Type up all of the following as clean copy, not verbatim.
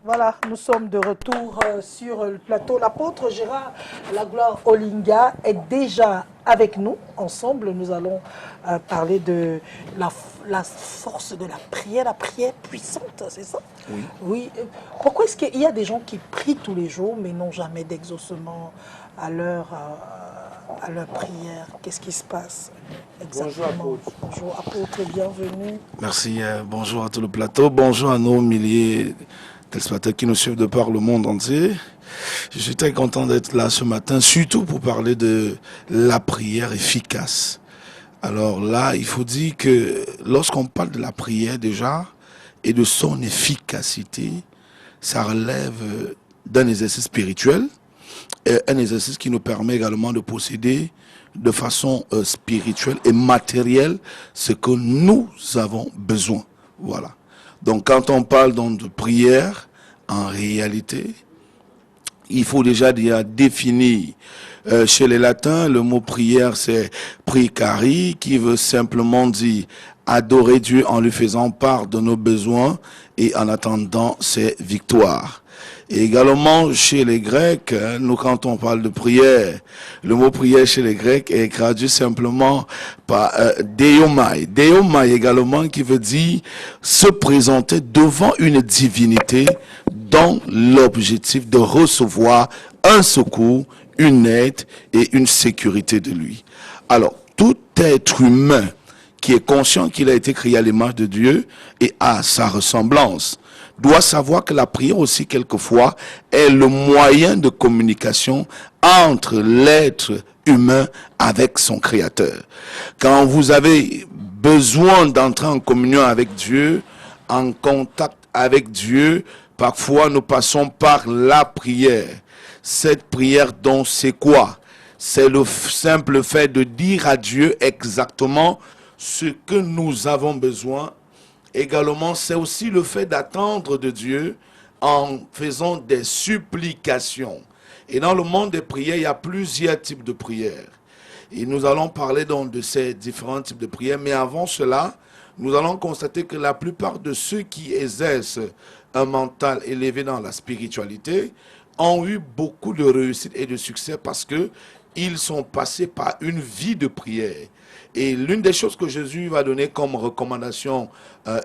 Voilà, nous sommes de retour sur le plateau. L'apôtre Gérard Lagloire Olinga est déjà avec nous. Ensemble, nous allons parler de la force de la prière puissante, c'est ça? Oui. Oui. Pourquoi est-ce qu'il y a des gens qui prient tous les jours mais n'ont jamais d'exaucement à leur prière? Qu'est-ce qui se passe exactement? Bonjour apôtre. Bonjour apôtre, bienvenue. Merci, bonjour à tout le plateau, bonjour à nos milliers de téléspectateurs qui nous suivent de par le monde entier. Je suis très content d'être là ce matin, surtout pour parler de la prière efficace. Alors là, il faut dire que lorsqu'on parle de la prière déjà et de son efficacité, ça relève d'un exercice spirituel, et un exercice qui nous permet également de posséder de façon spirituelle et matérielle ce que nous avons besoin. Voilà. Donc quand on parle donc de prière, en réalité, il faut déjà définir. Chez les latins, le mot prière, c'est precari, qui veut simplement dire adorer Dieu en lui faisant part de nos besoins et en attendant ses victoires. Et également chez les Grecs, nous quand on parle de prière, le mot prière chez les Grecs est traduit simplement par deomai. Deomai également qui veut dire se présenter devant une divinité dans l'objectif de recevoir un secours, une aide et une sécurité de lui. Alors, tout être humain qui est conscient qu'il a été créé à l'image de Dieu et à sa ressemblance, doit savoir que la prière aussi, quelquefois, est le moyen de communication entre l'être humain avec son Créateur. Quand vous avez besoin d'entrer en communion avec Dieu, en contact avec Dieu, parfois nous passons par la prière. Cette prière, donc, c'est quoi? C'est le simple fait de dire à Dieu exactement ce que nous avons besoin. Également, c'est aussi le fait d'attendre de Dieu en faisant des supplications. Et dans le monde des prières, il y a plusieurs types de prières. Et nous allons parler donc de ces différents types de prières. Mais avant cela, nous allons constater que la plupart de ceux qui exercent un mental élevé dans la spiritualité ont eu beaucoup de réussite et de succès parce que ils sont passés par une vie de prière. Et l'une des choses que Jésus va donner comme recommandation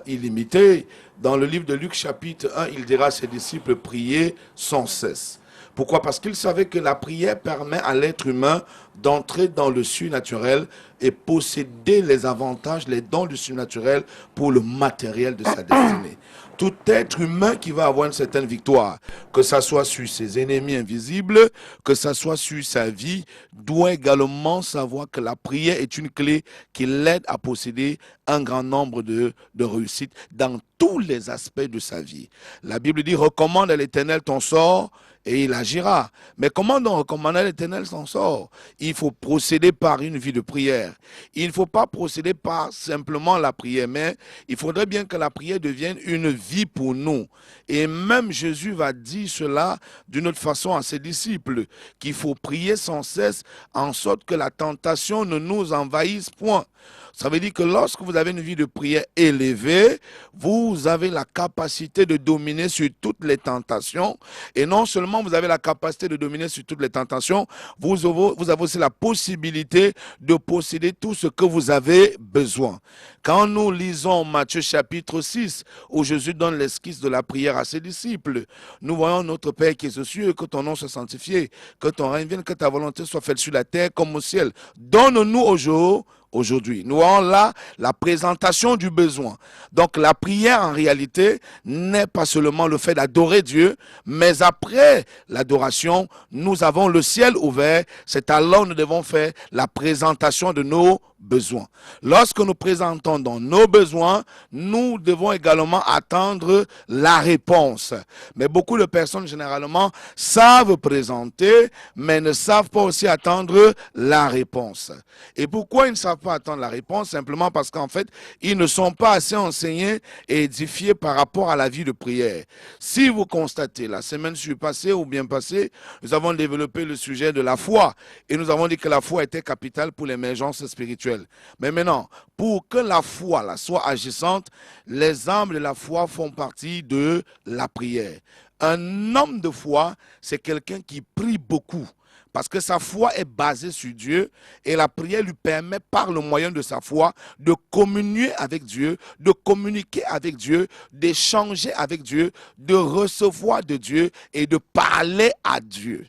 illimitée, dans le livre de Luc chapitre 1, il dira à ses disciples, priez sans cesse. Pourquoi? Parce qu'il savait que la prière permet à l'être humain d'entrer dans le surnaturel et posséder les avantages, les dons du surnaturel pour le matériel de sa destinée. Tout être humain qui va avoir une certaine victoire, que ce soit sur ses ennemis invisibles, que ce soit sur sa vie, doit également savoir que la prière est une clé qui l'aide à posséder un grand nombre de réussites dans tous les aspects de sa vie. La Bible dit, recommande à l'Éternel ton sort et il agira. Mais comment donc recommander à l'Éternel son sort? Il faut procéder par une vie de prière. Il ne faut pas procéder par simplement la prière, mais il faudrait bien que la prière devienne une vie pour nous. Et même Jésus va dire cela d'une autre façon à ses disciples, qu'il faut prier sans cesse en sorte que la tentation ne nous envahisse point. Ça veut dire que lorsque vous avez une vie de prière élevée, vous avez la capacité de dominer sur toutes les tentations. Et non seulement vous avez la capacité de dominer sur toutes les tentations, vous avez aussi la possibilité de posséder tout ce que vous avez besoin. Quand nous lisons Matthieu chapitre 6, où Jésus donne l'esquisse de la prière à ses disciples, nous voyons notre Père qui est aux cieux, que ton nom soit sanctifié, que ton règne vienne, que ta volonté soit faite sur la terre comme au ciel. Donne-nous aujourd'hui. Nous avons là la présentation du besoin. Donc la prière en réalité n'est pas seulement le fait d'adorer Dieu, mais après l'adoration, nous avons le ciel ouvert. C'est alors que nous devons faire la présentation de nos besoins. Lorsque nous présentons dans nos besoins, nous devons également attendre la réponse. Mais beaucoup de personnes généralement savent présenter, mais ne savent pas aussi attendre la réponse. Et pourquoi ils ne savent pas attendre la réponse? Simplement parce qu'en fait, ils ne sont pas assez enseignés et édifiés par rapport à la vie de prière. Si vous constatez, la semaine passée ou bien passée, nous avons développé le sujet de la foi et nous avons dit que la foi était capitale pour l'émergence spirituelle. spirituelle. Mais maintenant, pour que la foi là, soit agissante, les armes de la foi font partie de la prière. Un homme de foi, c'est quelqu'un qui prie beaucoup. Parce que sa foi est basée sur Dieu et la prière lui permet par le moyen de sa foi de communier avec Dieu, de communiquer avec Dieu, d'échanger avec Dieu, de recevoir de Dieu et de parler à Dieu.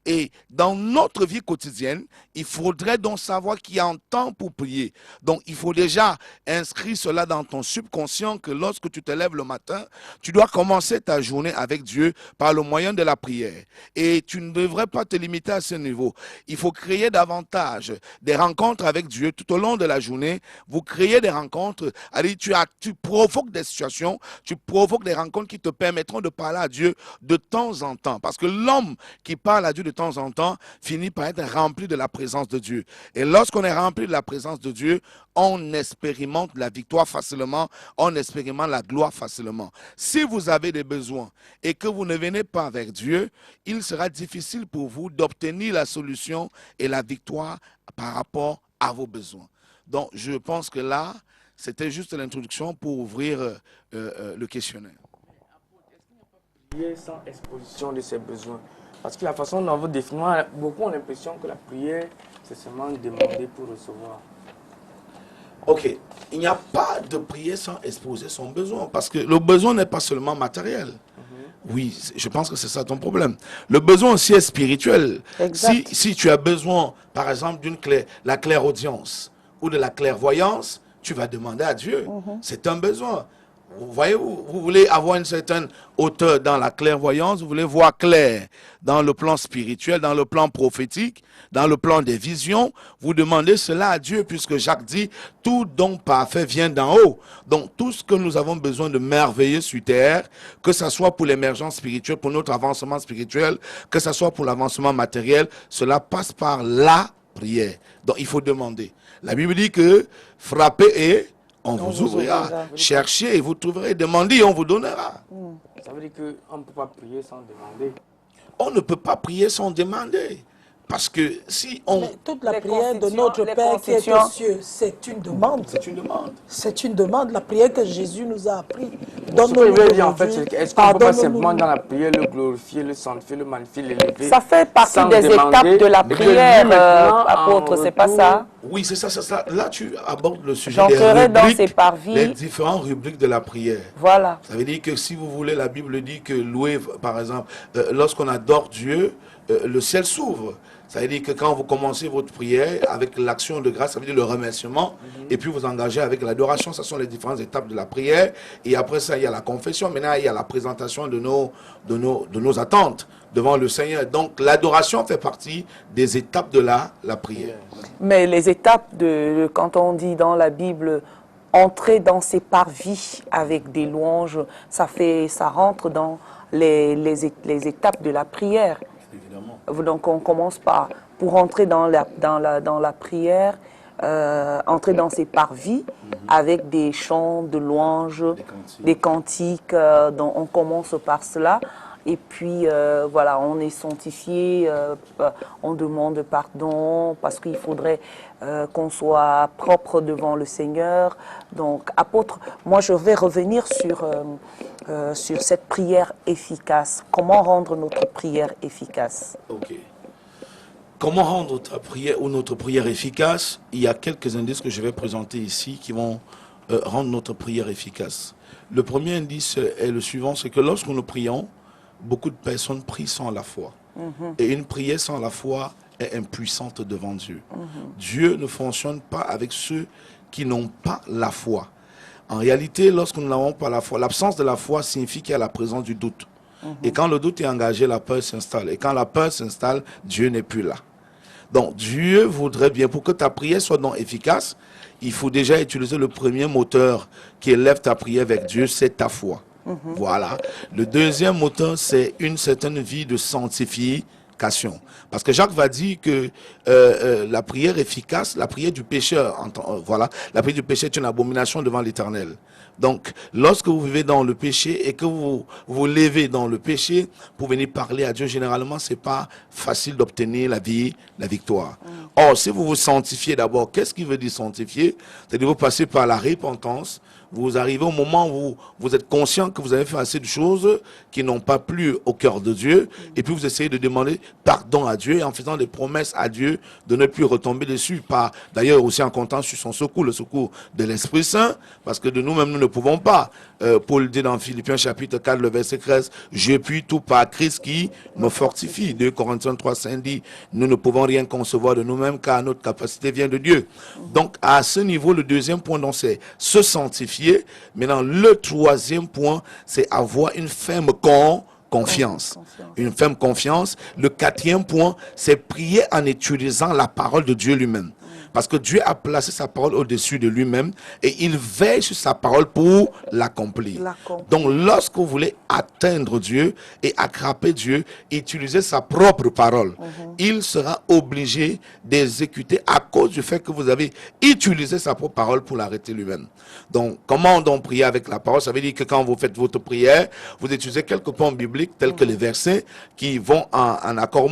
Et dans notre vie quotidienne, il faudrait donc savoir qu'il y a un temps pour prier. Donc, il faut déjà inscrire cela dans ton subconscient que lorsque tu te lèves le matin, tu dois commencer ta journée avec Dieu par le moyen de la prière. Et tu ne devrais pas te limiter à ce niveau. Il faut créer davantage des rencontres avec Dieu tout au long de la journée. Vous créez des rencontres, tu provoques des situations, tu provoques des rencontres qui te permettront de parler à Dieu de temps en temps. Parce que l'homme qui parle à Dieu de temps en temps, finit par être rempli de la présence de Dieu. Et lorsqu'on est rempli de la présence de Dieu, on expérimente la victoire facilement, on expérimente la gloire facilement. Si vous avez des besoins et que vous ne venez pas vers Dieu, il sera difficile pour vous d'obtenir la solution et la victoire par rapport à vos besoins. Donc, je pense que là, c'était juste l'introduction pour ouvrir le questionnaire. Prier sans exposition de ses besoins. Parce que la façon dont vous définissez, beaucoup ont l'impression que la prière, c'est seulement demander pour recevoir. Ok, il n'y a pas de prière sans exposer son besoin, parce que le besoin n'est pas seulement matériel. Oui, je pense que c'est ça ton problème. Le besoin aussi est spirituel. Si tu as besoin, par exemple, la clairaudience ou de la clairvoyance, tu vas demander à Dieu. C'est un besoin. Vous voyez, vous voulez avoir une certaine hauteur dans la clairvoyance, vous voulez voir clair dans le plan spirituel, dans le plan prophétique, dans le plan des visions, vous demandez cela à Dieu, puisque Jacques dit, tout don parfait vient d'en haut. Donc tout ce que nous avons besoin de merveilleux sur terre, que ce soit pour l'émergence spirituelle, pour notre avancement spirituel, que ce soit pour l'avancement matériel, cela passe par la prière. Donc il faut demander. La Bible dit que frapper et on vous ouvrira. Cherchez et vous trouverez. Demandez et on vous donnera. Ça veut dire qu'on ne peut pas prier sans demander. On ne peut pas prier sans demander. Parce que si on... Mais toute la prière de notre Père qui est aux cieux, c'est une demande. C'est une demande. C'est une demande. La prière que Jésus nous a appris. Ce que je veux dire en fait, c'est est-ce qu'on ne peut pas simplement dans la prière le glorifier, le sanctifier, le magnifier, l'élever? Ça fait partie des étapes de la prière, apôtre, c'est pas ça? Oui, c'est ça, c'est ça. Là, tu abordes le sujet J'entrerai dans ces parvis. les différentes rubriques de la prière. Voilà. Ça veut dire que si vous voulez, la Bible dit que louer, par exemple, lorsqu'on adore Dieu, le ciel s'ouvre. Ça veut dire que quand vous commencez votre prière avec l'action de grâce, ça veut dire le remerciement, et puis vous engagez avec l'adoration. Ce sont les différentes étapes de la prière. Et après ça, il y a la confession. Maintenant, il y a la présentation de nos attentes devant le Seigneur. Donc, l'adoration fait partie des étapes de la prière. Mais les étapes quand on dit dans la Bible, entrer dans ses parvis avec des louanges, ça rentre dans les étapes de la prière. Évidemment. Donc on commence pour entrer dans la prière, entrer dans ses parvis avec des chants de louanges, des cantiques. Donc on commence par cela. Et puis, voilà, on est sanctifié, on demande pardon parce qu'il faudrait qu'on soit propre devant le Seigneur. Donc, apôtre, moi, je vais revenir sur cette prière efficace. Comment rendre notre prière efficace? Ok. Comment rendre notre prière efficace? Il y a quelques indices que je vais présenter ici qui vont rendre notre prière efficace. Le premier indice est le suivant, c'est que lorsque nous prions, beaucoup de personnes prient sans la foi. Et une prière sans la foi est impuissante devant Dieu. Dieu ne fonctionne pas avec ceux qui n'ont pas la foi. En réalité, lorsque nous n'avons pas la foi, l'absence de la foi signifie qu'il y a la présence du doute. Et quand le doute est engagé, la peur s'installe. Et quand la peur s'installe, Dieu n'est plus là. Donc Dieu voudrait bien, pour que ta prière soit donc efficace, il faut déjà utiliser le premier moteur qui élève ta prière avec Dieu, c'est ta foi. Voilà. Le deuxième moteur, c'est une certaine vie de sanctification. fornication. Parce que Jacques va dire que la prière efficace, la prière du pécheur, voilà, la prière du pécheur est une abomination devant l'Éternel. Donc, lorsque vous vivez dans le péché et que vous vous levez dans le péché pour venir parler à Dieu, généralement, c'est pas facile d'obtenir la victoire. Or, si vous vous sanctifiez d'abord, qu'est-ce qui veut dire sanctifier? C'est-à-dire vous passez par la repentance. Vous arrivez au moment où vous êtes conscient que vous avez fait assez de choses qui n'ont pas plu au cœur de Dieu. Et puis vous essayez de demander pardon à Dieu et en faisant des promesses à Dieu de ne plus retomber dessus. D'ailleurs aussi en comptant sur son secours, le secours de l'Esprit Saint. Parce que de nous-mêmes, nous ne pouvons pas. Paul dit dans Philippiens chapitre 4, le verset 13, « Je puis tout par Christ qui me fortifie ». 2 Corinthiens 3, 5 dit, « Nous ne pouvons rien concevoir de nous-mêmes car notre capacité vient de Dieu ». Donc à ce niveau, le deuxième point, c'est se sanctifier. Maintenant, le troisième point, c'est avoir une ferme confiance. Une ferme confiance. Le quatrième point, c'est prier en utilisant la parole de Dieu lui-même. Parce que Dieu a placé sa parole au-dessus de lui-même et il veille sur sa parole pour l'accomplir. Donc, lorsque vous voulez atteindre Dieu et attraper Dieu, utilisez sa propre parole. Il sera obligé d'exécuter à cause du fait que vous avez utilisé sa propre parole pour l'arrêter lui-même. Donc, comment donc prier avec la parole? Ça veut dire que quand vous faites votre prière, vous utilisez quelques points bibliques tels que les versets qui vont en accord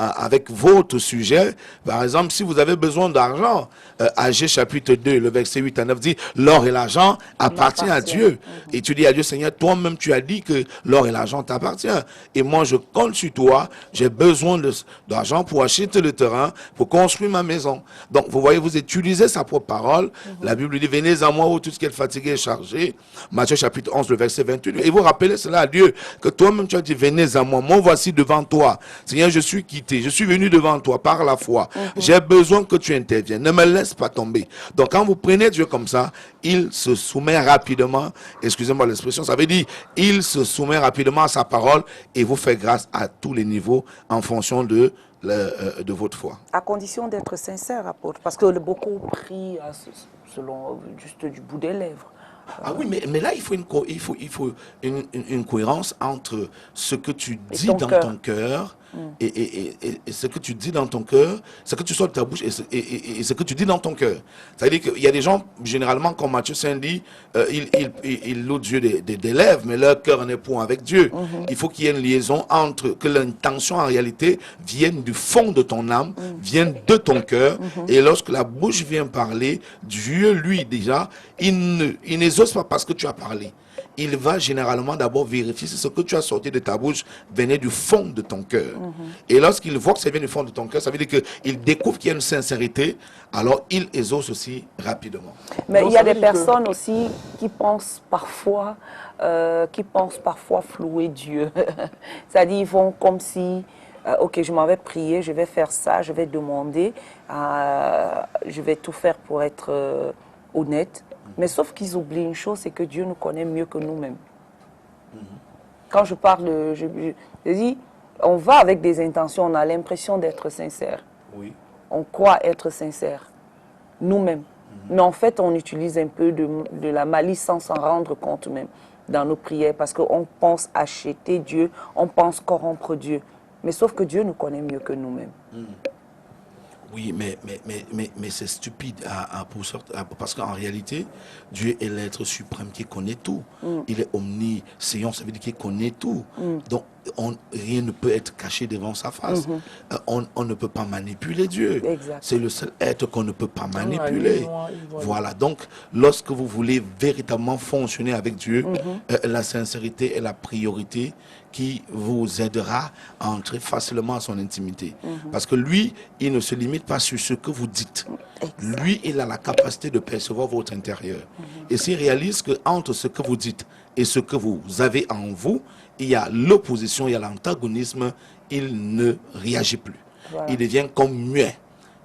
avec votre sujet. Par exemple, si vous avez besoin d'argent, Agé chapitre 2, le verset 8 à 9 dit, l'or et l'argent appartiennent à Dieu. Et tu dis à Dieu, Seigneur, toi-même tu as dit que l'or et l'argent t'appartiennent. Et moi je compte sur toi, j'ai besoin d'argent pour acheter le terrain, pour construire ma maison. Donc vous voyez, vous utilisez sa propre parole. La Bible dit, venez à moi où tout ce qui est fatigué et chargé. Matthieu chapitre 11, le verset 28. Et vous rappelez cela à Dieu, que toi-même tu as dit, venez à moi, moi voici devant toi. Seigneur, je suis quitté, je suis venu devant toi par la foi. J'ai besoin que tu interviennes, ne me laisse pas tomber. Donc quand vous prenez Dieu comme ça, il se soumet rapidement, excusez-moi l'expression, ça veut dire, il se soumet rapidement à sa parole et vous fait grâce à tous les niveaux en fonction de votre foi. À condition d'être sincère, apôtre, parce que beaucoup prient selon juste du bout des lèvres. Ah oui, mais là, il faut une cohérence entre ce que tu dis dans ton cœur et ce que tu dis dans ton cœur, ce que tu sors de ta bouche et ce que tu dis dans ton cœur. C'est-à-dire qu'il y a des gens, généralement, comme Matthieu 5 dit, ils louent Dieu des lèvres, mais leur cœur n'est point avec Dieu. Il faut qu'il y ait une liaison entre, que l'intention en réalité vienne du fond de ton âme, vienne de ton cœur, et lorsque la bouche vient parler, Dieu, lui, déjà, il n'exauce pas parce que tu as parlé. Il va généralement d'abord vérifier si ce que tu as sorti de ta bouche venait du fond de ton cœur. Et lorsqu'il voit que ça vient du fond de ton cœur, ça veut dire qu'il découvre qu'il y a une sincérité, alors il exauce aussi rapidement. Mais donc, il y a des personnes aussi qui pensent parfois flouer Dieu. C'est-à-dire, ils vont comme si... ok, je m'en vais prier, je vais faire ça, je vais demander, je vais tout faire pour être honnête. Mais sauf qu'ils oublient une chose, c'est que Dieu nous connaît mieux que nous-mêmes. Quand je parle, je dis, on va avec des intentions, on a l'impression d'être sincère. Oui. On croit être sincère, nous-mêmes. Mais en fait, on utilise un peu de la malice sans s'en rendre compte même dans nos prières, parce qu'on pense acheter Dieu, on pense corrompre Dieu. Mais sauf que Dieu nous connaît mieux que nous-mêmes. Oui, mais c'est stupide parce qu'en réalité, Dieu est l'être suprême qui connaît tout. Il est omniscient, ça veut dire qu'il connaît tout. Donc, rien ne peut être caché devant sa face. On ne peut pas manipuler Dieu. C'est le seul être qu'on ne peut pas manipuler. Voilà, donc, lorsque vous voulez véritablement fonctionner avec Dieu, la sincérité est la priorité qui vous aidera à entrer facilement à son intimité. Parce que lui, il ne se limite pas sur ce que vous dites. Lui, il a la capacité de percevoir votre intérieur. Et s'il réalise qu'entre ce que vous dites et ce que vous avez en vous, il y a l'opposition, il y a l'antagonisme, il ne réagit plus. Voilà. Il devient comme muet.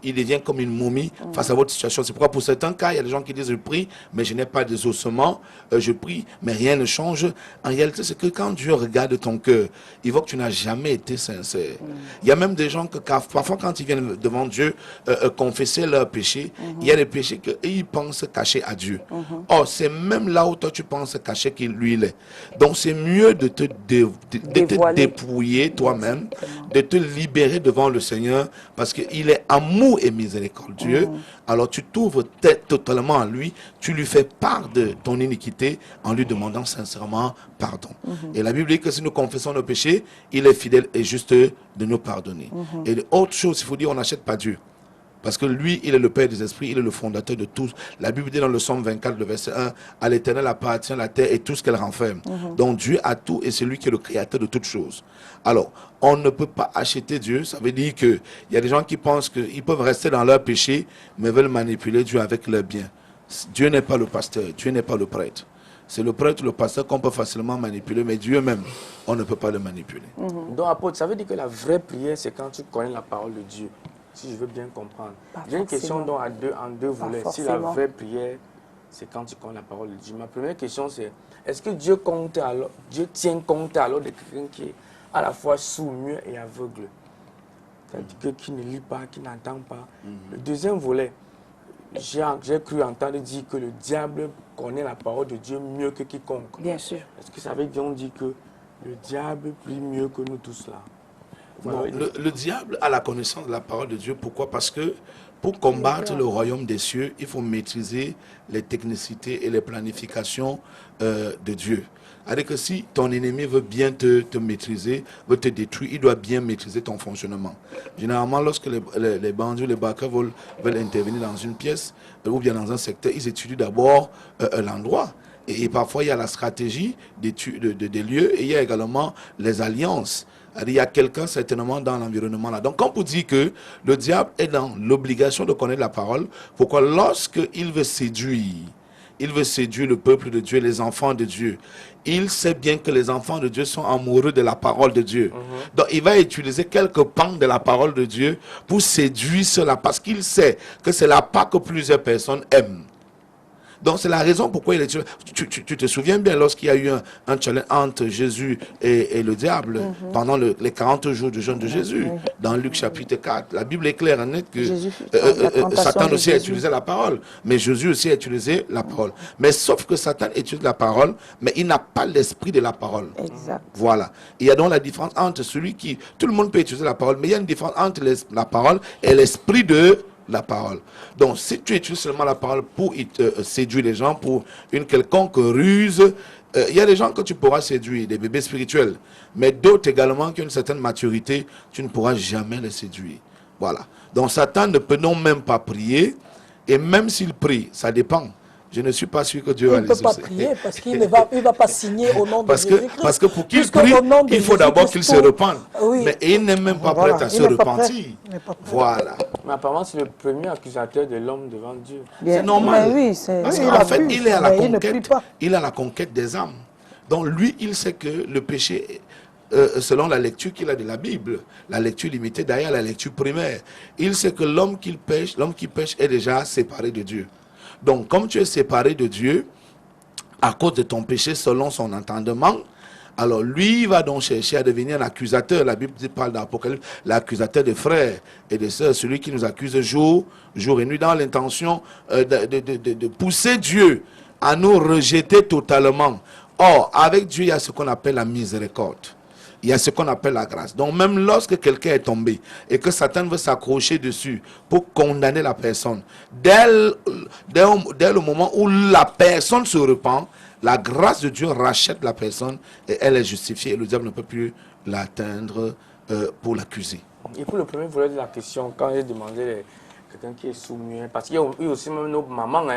il devient comme une momie face à votre situation. C'est pourquoi pour certains cas, il y a des gens qui disent je prie, mais je n'ai pas des ossements, je prie, mais rien ne change. En réalité, c'est que quand Dieu regarde ton cœur, il voit que tu n'as jamais été sincère. Il y a même des gens que parfois quand ils viennent devant Dieu confesser leurs péchés, il y a des péchés qu'ils pensent cachés à Dieu. Or, c'est même là où toi tu penses cacher qu'il lui il est. Donc c'est mieux de te dépouiller toi-même, de te libérer devant le Seigneur, parce qu'il est amour et miséricordieux. Alors tu t'ouvres totalement à lui, tu lui fais part de ton iniquité en lui demandant sincèrement pardon. Et la Bible dit que si nous confessons nos péchés, il est fidèle et juste de nous pardonner. Et autre chose, il faut dire, on n'achète pas Dieu. Parce que lui, il est le Père des esprits, il est le fondateur de tous. La Bible dit dans le Psaume 24, le verset 1, à l'Éternel appartient la terre et tout ce qu'elle renferme. Donc Dieu a tout et c'est lui qui est le créateur de toutes choses. Alors, on ne peut pas acheter Dieu. Ça veut dire qu'il y a des gens qui pensent qu'ils peuvent rester dans leur péché, mais veulent manipuler Dieu avec leurs biens. Dieu n'est pas le pasteur, Dieu n'est pas le prêtre. C'est le prêtre, le pasteur qu'on peut facilement manipuler, mais Dieu même, on ne peut pas le manipuler. Donc, apôtre, ça veut dire que la vraie prière, c'est quand tu connais la parole de Dieu. Si je veux bien comprendre. J'ai une question donc en deux volets. Si la vraie prière, c'est quand tu connais la parole de Dieu. Ma première question, c'est est-ce que Dieu tient compte alors de quelqu'un qui est à la fois sourd, muet et aveugle? C'est-à-dire que qui ne lit pas, qui n'entend pas. Le deuxième volet, j'ai cru entendre dire que le diable connaît la parole de Dieu mieux que quiconque. Bien sûr. Est-ce que ça veut dire qu'on dit que le diable prie mieux que nous tous là? Non, le diable a la connaissance de la parole de Dieu. Pourquoi? Parce que pour combattre le royaume des cieux, il faut maîtriser les technicités et les planifications de Dieu. C'est-à-dire que si ton ennemi veut bien te maîtriser, veut te détruire, il doit bien maîtriser ton fonctionnement. Généralement, lorsque les bandits, les braqueurs veulent intervenir dans une pièce ou bien dans un secteur, ils étudient d'abord l'endroit. Et parfois, il y a la stratégie des lieux et il y a également les alliances. Il y a quelqu'un certainement dans l'environnement là. Donc, quand on dit que le diable est dans l'obligation de connaître la parole, pourquoi lorsqu'il veut séduire le peuple de Dieu, les enfants de Dieu, il sait bien que les enfants de Dieu sont amoureux de la parole de Dieu. Donc, il va utiliser quelques pans de la parole de Dieu pour séduire cela, parce qu'il sait que c'est la part que plusieurs personnes aiment. Donc, c'est la raison pourquoi il est... Tu te souviens bien lorsqu'il y a eu un challenge entre Jésus et le diable pendant les 40 jours de jeûne de Jésus, dans Luc chapitre 4. La Bible est claire et nette que Satan aussi a utilisé la parole, mais Jésus aussi a utilisé la parole. Mais sauf que Satan utilise la parole, mais il n'a pas l'esprit de la parole. Exact. Voilà. Il y a donc la différence entre celui qui... Tout le monde peut utiliser la parole, mais il y a une différence entre la parole et l'esprit de la parole. Donc, si tu utilises seulement la parole pour séduire les gens, pour une quelconque ruse, il y a des gens que tu pourras séduire, des bébés spirituels, mais d'autres également qui ont une certaine maturité, tu ne pourras jamais les séduire. Voilà. Donc, Satan ne peut non même pas prier, et même s'il prie, ça dépend. Je ne suis pas sûr que Dieu va les exaucer. Il ne peut pas prier parce qu'il ne va pas signer au nom de Jésus-Christ. Parce que pour qu'il prie, il faut d'abord qu'il se repente. Oui. Mais il n'est même pas prêt à se repentir. Voilà. Mais apparemment, c'est le premier accusateur de l'homme devant Dieu. C'est normal. Mais oui, parce qu'en fait, il est à la conquête. Il est à la conquête des âmes. Donc lui, il sait que le péché, selon la lecture qu'il a de la Bible, la lecture limitée d'ailleurs, la lecture primaire, il sait que l'homme qui pêche est déjà séparé de Dieu. Donc, comme tu es séparé de Dieu, à cause de ton péché selon son entendement, alors lui, il va donc chercher à devenir un accusateur. La Bible parle d'Apocalypse, l'accusateur des frères et des sœurs, celui qui nous accuse jour et nuit, dans l'intention de pousser Dieu à nous rejeter totalement. Or, avec Dieu, il y a ce qu'on appelle la miséricorde. Il y a ce qu'on appelle la grâce. Donc même lorsque quelqu'un est tombé et que Satan veut s'accrocher dessus pour condamner la personne, dès le moment où la personne se repent, la grâce de Dieu rachète la personne et elle est justifiée et le diable ne peut plus l'atteindre pour l'accuser. Et pour le premier volet de la question, quand j'ai demandé à quelqu'un qui est sourd-muet, parce qu'il y a aussi même nos mamans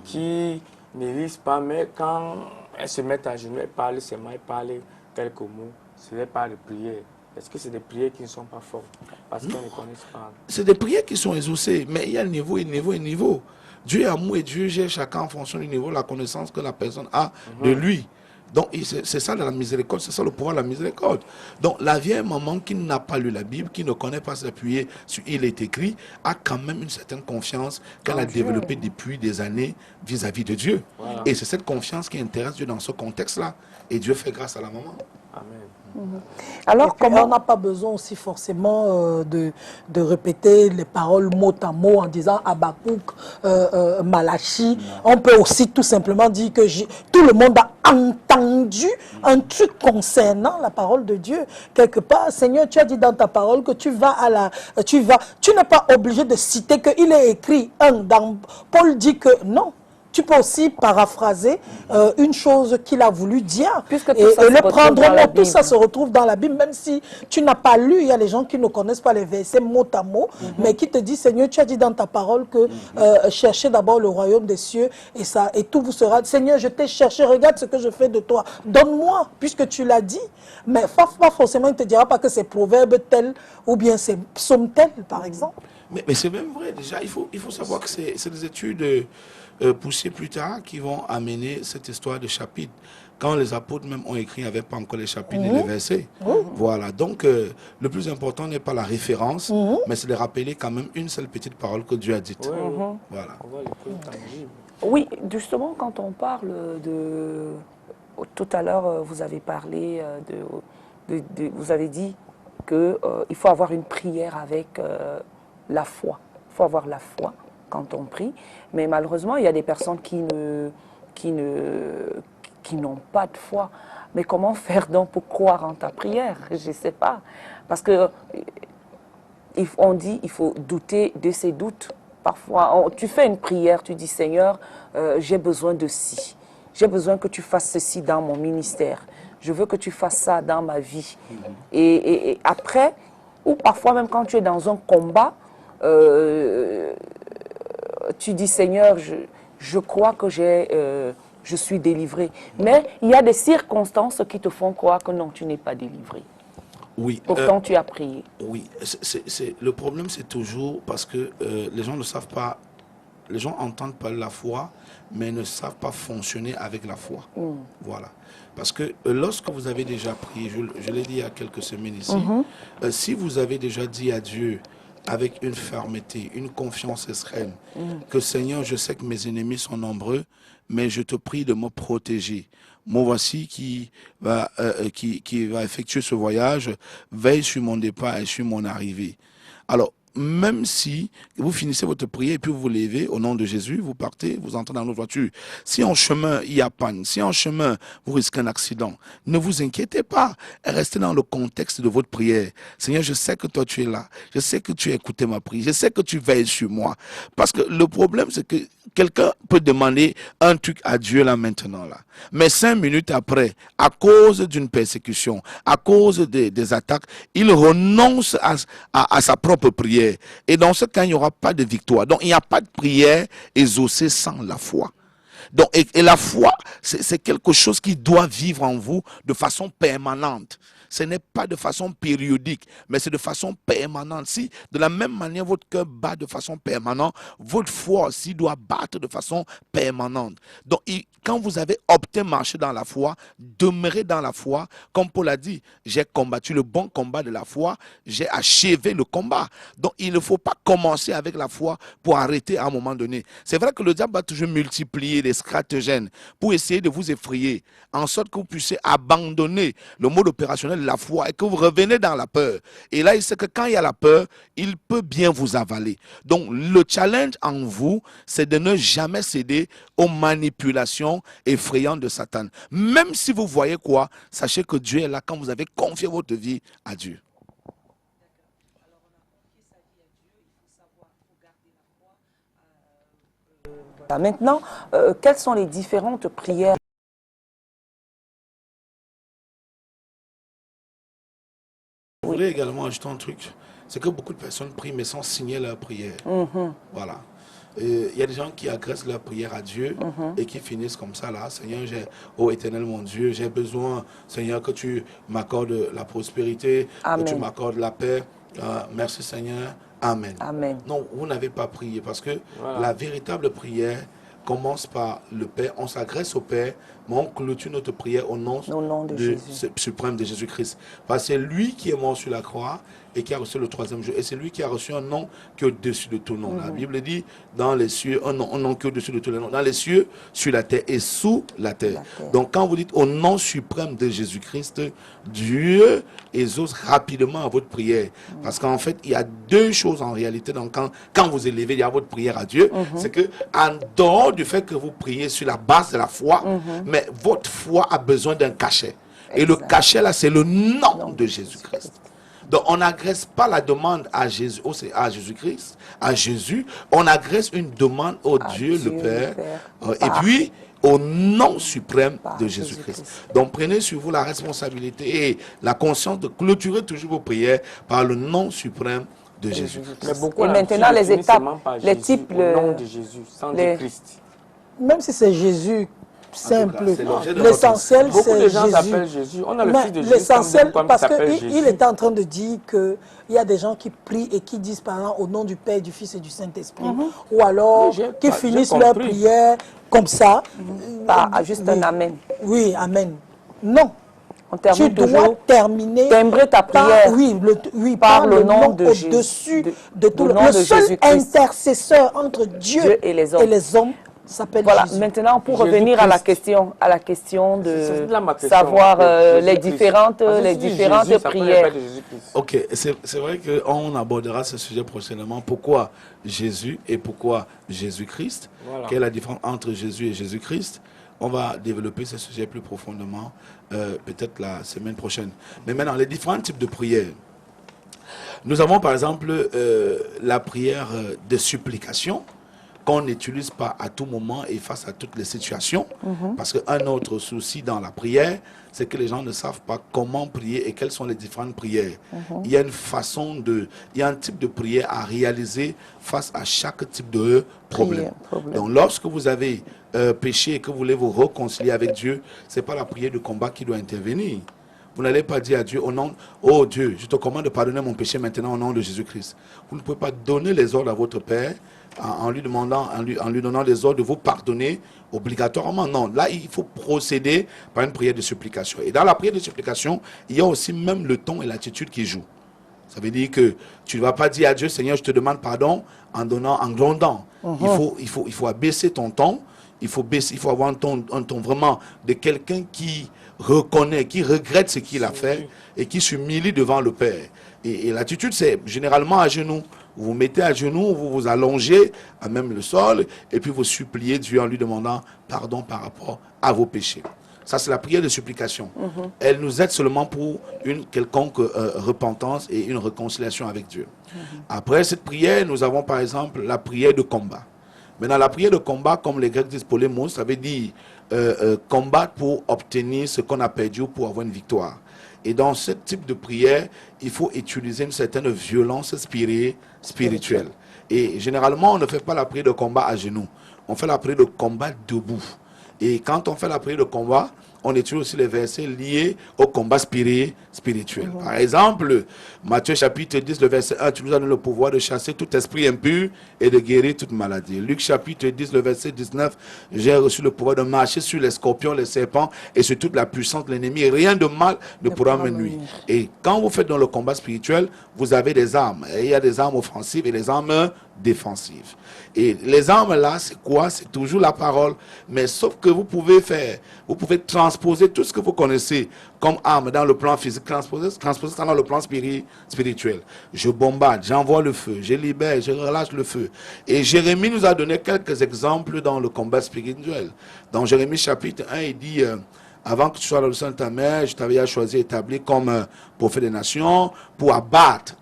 qui ne lisent pas, mais quand elles se mettent à genoux, elles parlent seulement, elles parlent quelques mots. Ce n'est pas de prières. Est-ce que c'est des prières qui ne sont pas fortes parce qu'elles ne connaissent pas? C'est des prières qui sont exaucées, mais il y a niveau et niveau et niveau. Dieu est amour et Dieu gère chacun en fonction du niveau, la connaissance que la personne a de lui. Donc, c'est ça la miséricorde, c'est ça le pouvoir de la miséricorde. Donc, la vieille maman qui n'a pas lu la Bible, qui ne connaît pas s'appuyer sur il est écrit, a quand même une certaine confiance qu'elle a développée depuis des années vis-à-vis de Dieu. Voilà. Et c'est cette confiance qui intéresse Dieu dans ce contexte-là. Et Dieu fait grâce à la maman. Amen. Alors, comment on n'a pas besoin aussi forcément de répéter les paroles mot à mot en disant Habakkuk, Malachi. On peut aussi tout simplement dire que tout le monde a entendu un truc concernant la parole de Dieu. Quelque part, Seigneur, tu as dit dans ta parole que tu n'es pas obligé de citer qu'il est écrit Paul dit que non. Tu peux aussi paraphraser une chose qu'il a voulu dire et le prendre en mot. Tout ça se retrouve dans la Bible, même si tu n'as pas lu. Il y a les gens qui ne connaissent pas les versets mot à mot, mais qui te disent, Seigneur, tu as dit dans ta parole que cherchez d'abord le royaume des cieux et tout vous sera. Seigneur, je t'ai cherché, regarde ce que je fais de toi. Donne-moi, puisque tu l'as dit. Mais pas forcément, il ne te dira pas que c'est proverbe tel ou bien c'est psaume tel, par exemple. Mais c'est même vrai, déjà, il faut savoir que c'est des études poussées plus tard qui vont amener cette histoire de chapitres. Quand les apôtres même ont écrit, il n'y avait pas encore les chapitres et les versets. Voilà, donc le plus important n'est pas la référence, mais c'est de rappeler quand même une seule petite parole que Dieu a dite. Voilà. Oui, justement, quand on parle de... Tout à l'heure, vous avez parlé vous avez dit qu'il faut avoir une prière avec la foi. Il faut avoir la foi quand on prie. Mais malheureusement, il y a des personnes qui n'ont pas de foi. Mais comment faire donc pour croire en ta prière? Je ne sais pas. Parce que on dit qu'il faut douter de ses doutes. Parfois, tu fais une prière, tu dis, Seigneur, j'ai besoin de ci. J'ai besoin que tu fasses ceci dans mon ministère. Je veux que tu fasses ça dans ma vie. Et après, ou parfois même quand tu es dans un combat, tu dis, Seigneur, je crois que je suis délivré. Mais il y a des circonstances qui te font croire que non, tu n'es pas délivré. Oui. Pourtant, tu as prié. Oui. Le problème, c'est toujours parce que les gens ne savent pas, les gens entendent parler de la foi, mais ne savent pas fonctionner avec la foi. Voilà. Parce que lorsque vous avez déjà prié, je l'ai dit il y a quelques semaines ici, si vous avez déjà dit à Dieu, avec une fermeté, une confiance sereine, que Seigneur, je sais que mes ennemis sont nombreux, mais je te prie de me protéger. Moi voici qui va effectuer ce voyage, veille sur mon départ et sur mon arrivée. Alors, même si vous finissez votre prière et puis vous vous levez au nom de Jésus, vous partez, vous entrez dans notre voiture. Si en chemin il y a panne, si en chemin vous risquez un accident, ne vous inquiétez pas. Restez dans le contexte de votre prière. Seigneur, je sais que toi tu es là. Je sais que tu as écouté ma prière. Je sais que tu veilles sur moi. Parce que le problème, c'est que quelqu'un peut demander un truc à Dieu là maintenant là. Mais 5 minutes après, à cause d'une persécution, à cause des attaques, il renonce à sa propre prière. Et dans ce cas, il n'y aura pas de victoire. Donc, il n'y a pas de prière exaucée sans la foi. Donc, et la foi, c'est quelque chose qui doit vivre en vous de façon permanente. Ce n'est pas de façon périodique, mais c'est de façon permanente. Si de la même manière votre cœur bat de façon permanente, votre foi aussi doit battre de façon permanente. Donc, quand vous avez opté marcher dans la foi, demeurez dans la foi, comme Paul a dit, j'ai combattu le bon combat de la foi, j'ai achevé le combat. Donc, il ne faut pas commencer avec la foi pour arrêter à un moment donné. C'est vrai que le diable va toujours multiplier les stratagèmes pour essayer de vous effrayer, en sorte que vous puissiez abandonner le mode opérationnel de la foi et que vous revenez dans la peur. Et là, il sait que quand il y a la peur, il peut bien vous avaler. Donc, le challenge en vous, c'est de ne jamais céder aux manipulations effrayantes de Satan. Même si vous voyez quoi, sachez que Dieu est là quand vous avez confié votre vie à Dieu. Maintenant, quelles sont les différentes prières? Je voulais également ajouter un truc. C'est que beaucoup de personnes prient mais sans signer leur prière. Voilà. Il y a des gens qui agressent leur prière à Dieu et qui finissent comme ça là. Seigneur, ô éternel mon Dieu, j'ai besoin, Seigneur, que tu m'accordes la prospérité, Amen. Que tu m'accordes la paix. Merci Seigneur. Amen. Amen. Non, vous n'avez pas prié parce que la véritable prière commence par le Père. On s'agresse au Père, mais on clôture notre prière au nom de Jésus. suprême de Jésus-Christ. Parce que c'est lui qui est mort sur la croix et qui a reçu le troisième jour. Et c'est lui qui a reçu un nom qui est au-dessus de tout nom. La Bible dit, dans les cieux, un nom qui est au-dessus de tous les noms. Dans les cieux, sur la terre et sous la terre. Donc quand vous dites au nom suprême de Jésus-Christ, Dieu exauce rapidement à votre prière. Parce qu'en fait, il y a deux choses en réalité. Donc quand vous élevez à votre prière à Dieu, c'est que en dehors du fait que vous priez sur la base de la foi, mais votre foi a besoin d'un cachet. Et le cachet là, c'est le nom de Jésus-Christ. Donc, on n'agresse pas la demande à Jésus-Christ, à Jésus. On agresse une demande au Dieu, le Père. Et puis, au nom suprême de Jésus-Christ. Donc, prenez sur vous la responsabilité et la conscience de clôturer toujours vos prières par le nom suprême de Jésus-Christ. Et maintenant, les étapes, les types, le nom de Jésus, sans de Christ. Même si c'est Jésus, simple. L'essentiel, c'est Jésus. On a le fils de Jésus. L'essentiel, parce qu'il était en train de dire qu'il y a des gens qui prient et qui disent par exemple au nom du Père, du Fils et du Saint-Esprit. Ou alors qui finissent leur prière comme ça. Juste un Amen. Oui, Amen. Non. Tu dois terminer. Timbrer ta prière. Par le nom de Jésus. Au-dessus de tout le seul intercesseur entre Dieu et les hommes. Voilà, Jésus. Maintenant pour revenir à la question de savoir les différentes prières. Ok, c'est vrai qu'on abordera ce sujet prochainement. Pourquoi Jésus et pourquoi Jésus-Christ? Quelle est la différence entre Jésus et Jésus-Christ? On va développer ce sujet plus profondément peut-être la semaine prochaine. Mais maintenant, les différents types de prières. Nous avons par exemple la prière de supplication, qu'on n'utilise pas à tout moment et face à toutes les situations. Parce qu'un autre souci dans la prière, c'est que les gens ne savent pas comment prier et quelles sont les différentes prières. Il y a une façon il y a un type de prière à réaliser face à chaque type de problème. Donc lorsque vous avez péché et que vous voulez vous réconcilier avec Dieu, ce n'est pas la prière de combat qui doit intervenir. Vous n'allez pas dire à Dieu, au nom, oh Dieu, je te commande de pardonner mon péché maintenant au nom de Jésus-Christ. Vous ne pouvez pas donner les ordres à votre Père en lui donnant des ordres de vous pardonner obligatoirement. Non, là, il faut procéder par une prière de supplication. Et dans la prière de supplication, il y a aussi même le ton et l'attitude qui jouent. Ça veut dire que tu ne vas pas dire à Dieu, Seigneur, je te demande pardon en grondant. Il faut abaisser ton ton. Il faut avoir un ton vraiment de quelqu'un qui reconnaît, qui regrette ce qu'il a fait et qui s'humilie devant le Père. Et l'attitude, c'est généralement à genoux. Vous vous mettez à genoux, vous vous allongez à même le sol et puis vous suppliez Dieu en lui demandant pardon par rapport à vos péchés. Ça, c'est la prière de supplication. Elle nous aide seulement pour une quelconque repentance et une réconciliation avec Dieu. Après cette prière, nous avons par exemple la prière de combat. Maintenant, la prière de combat, comme les Grecs disent polémos, ça veut dire combattre pour obtenir ce qu'on a perdu ou pour avoir une victoire. Et dans ce type de prière, il faut utiliser une certaine violence spirituelle. Et généralement, on ne fait pas la prière de combat à genoux. On fait la prière de combat debout. Et quand on fait la prière de combat, on étudie aussi les versets liés au combat spirituel. Par exemple, Matthieu chapitre 10, le verset 1, tu nous as donné le pouvoir de chasser tout esprit impur et de guérir toute maladie. Luc chapitre 10, le verset 19, j'ai reçu le pouvoir de marcher sur les scorpions, les serpents et sur toute la puissance de l'ennemi. Rien de mal ne pourra me nuire. Et quand vous faites dans le combat spirituel, vous avez des armes. Et il y a des armes offensives et des armes défensives. Et les armes là, c'est quoi? C'est toujours la parole. Mais sauf que vous pouvez transposer tout ce que vous connaissez comme arme dans le plan physique, transposer ça dans le plan spirituel. Je bombarde, j'envoie le feu, je libère, je relâche le feu. Et Jérémie nous a donné quelques exemples dans le combat spirituel. Dans Jérémie chapitre 1, il dit... avant que tu sois dans le sein de ta mère, je t'avais choisi et établi comme prophète des nations pour abattre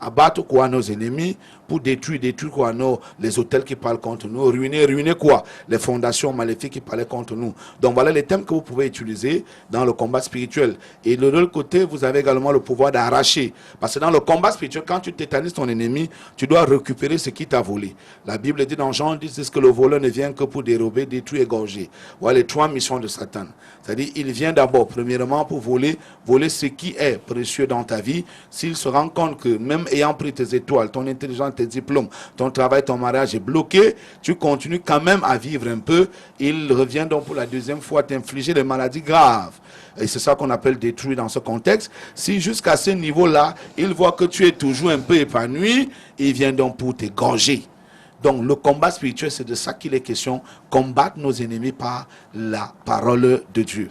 quoi nos ennemis, pour détruire quoi les hôtels qui parlent contre nous, ruiner quoi les fondations maléfiques qui parlaient contre nous. Donc voilà les thèmes que vous pouvez utiliser dans le combat spirituel. Et de l'autre côté, vous avez également le pouvoir d'arracher. Parce que dans le combat spirituel, quand tu tétanises ton ennemi, tu dois récupérer ce qui t'a volé. La Bible dit dans Jean 10 que le voleur ne vient que pour dérober, détruire, égorger. Voilà les trois missions de Satan. C'est-à-dire, il vient d'abord, premièrement, pour voler ce qui est précieux dans ta vie. S'il se rend compte que même ayant pris tes étoiles, ton intelligence, tes diplômes, ton travail, ton mariage est bloqué, tu continues quand même à vivre un peu, il revient donc pour la deuxième fois t'infliger des maladies graves. Et c'est ça qu'on appelle détruire dans ce contexte. Si jusqu'à ce niveau-là, il voit que tu es toujours un peu épanoui, il vient donc pour t'égorger. Donc le combat spirituel, c'est de ça qu'il est question, combattre nos ennemis par la parole de Dieu.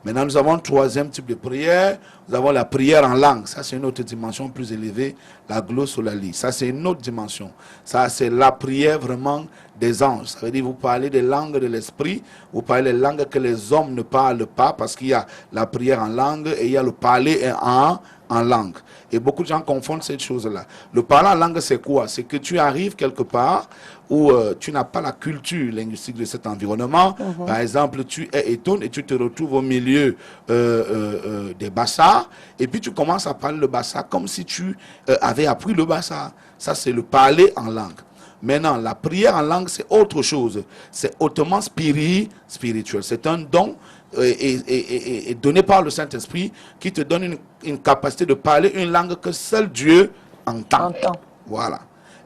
Maintenant, nous avons un troisième type de prière. Nous avons la prière en langue. Ça, c'est une autre dimension plus élevée. La glossolalie. Ça, c'est une autre dimension. Ça, c'est la prière vraiment des anges. Ça veut dire vous parlez des langues de l'esprit. Vous parlez des langues que les hommes ne parlent pas parce qu'il y a la prière en langue et il y a le parler en langue. Et beaucoup de gens confondent cette chose-là. Le parler en langue, c'est quoi? C'est que tu arrives quelque part où tu n'as pas la culture linguistique de cet environnement. Par exemple, tu es étonné et tu te retrouves au milieu des Bassa et puis tu commences à parler le Bassa comme si tu avais appris le Bassa. Ça, c'est le parler en langue. Maintenant, la prière en langue, c'est autre chose. C'est hautement spirituel. C'est un don et donné par le Saint-Esprit qui te donne une capacité de parler une langue que seul Dieu entend. Voilà.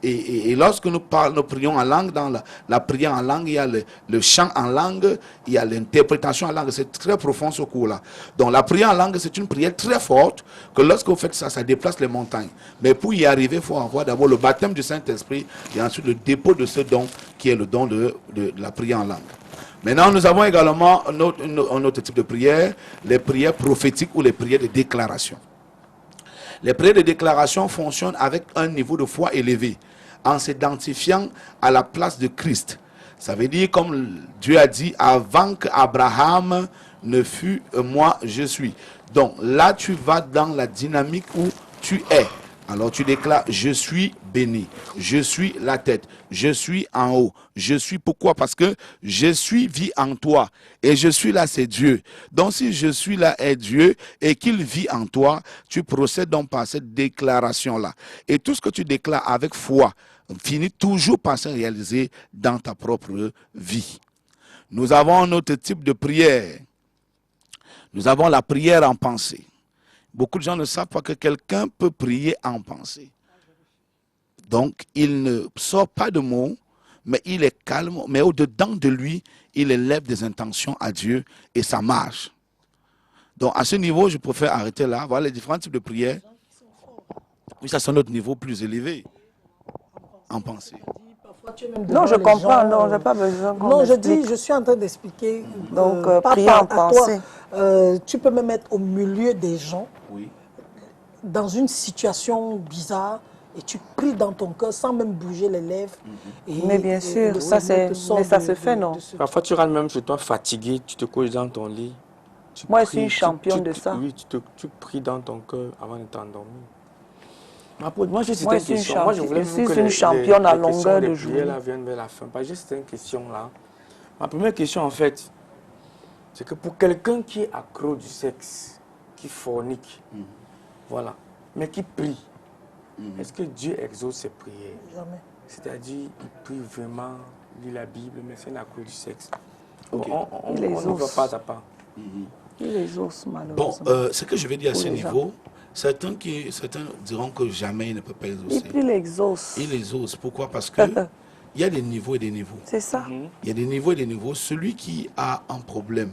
Et lorsque nous prions en langue, dans la prière en langue, il y a le chant en langue, il y a l'interprétation en langue. C'est très profond ce cours-là. Donc la prière en langue, c'est une prière très forte, que lorsque vous faites ça, ça déplace les montagnes. Mais pour y arriver, il faut avoir d'abord le baptême du Saint-Esprit et ensuite le dépôt de ce don, qui est le don de la prière en langue. Maintenant, nous avons également un autre type de prière, les prières prophétiques ou les prières de déclaration. Les prières de déclaration fonctionnent avec un niveau de foi élevé, en s'identifiant à la place de Christ. Ça veut dire, comme Dieu a dit, avant qu'Abraham ne fût, moi je suis. Donc là, tu vas dans la dynamique où tu es. Alors tu déclares, je suis béni, je suis la tête, je suis en haut, je suis, pourquoi? Parce que je suis vit en toi et je suis là, c'est Dieu. Donc si je suis là est Dieu et qu'il vit en toi, tu procèdes donc par cette déclaration-là. Et tout ce que tu déclares avec foi finit toujours par se réaliser dans ta propre vie. Nous avons un autre type de prière. Nous avons la prière en pensée. Beaucoup de gens ne savent pas que quelqu'un peut prier en pensée. Donc, il ne sort pas de mots, mais il est calme, mais au-dedans de lui, il élève des intentions à Dieu et ça marche. Donc, à ce niveau, je préfère arrêter là. Voilà les différents types de prières. Oui, ça c'est un autre niveau plus élevé en pensée. Non, je comprends, non, je n'ai pas besoin. Non, je dis, je suis en train d'expliquer. Donc, prier en pensée. Tu peux me mettre au milieu des gens, oui, dans une situation bizarre, et tu pries dans ton cœur sans même bouger les lèvres. Mais bien sûr, ça se fait, non? Parfois, tu rentres même chez toi fatigué, tu te couches dans ton lit. Moi, je suis une championne de ça. Oui, tu pries dans ton cœur avant de t'endormir. Moi, j'ai une question. Moi, je suis une championne à longueur de journée. Là viennent vers la fin. J'ai une question là. Ma première question, en fait, c'est que pour quelqu'un qui est accro du sexe, qui fornique, voilà, mais qui prie, est-ce que Dieu exauce ses prières? Jamais. C'est-à-dire, il prie vraiment, lit la Bible, mais c'est un accro du sexe. Okay. On ne va pas à pas. Il les exauce, malheureusement. Bon, ce que je vais dire à ce niveau, certains diront que jamais il ne peut pas exaucer. Il l'exauce. Il exauce. Pourquoi? Parce que il y a des niveaux et des niveaux. C'est ça. Il y a des niveaux et des niveaux. Celui qui a un problème,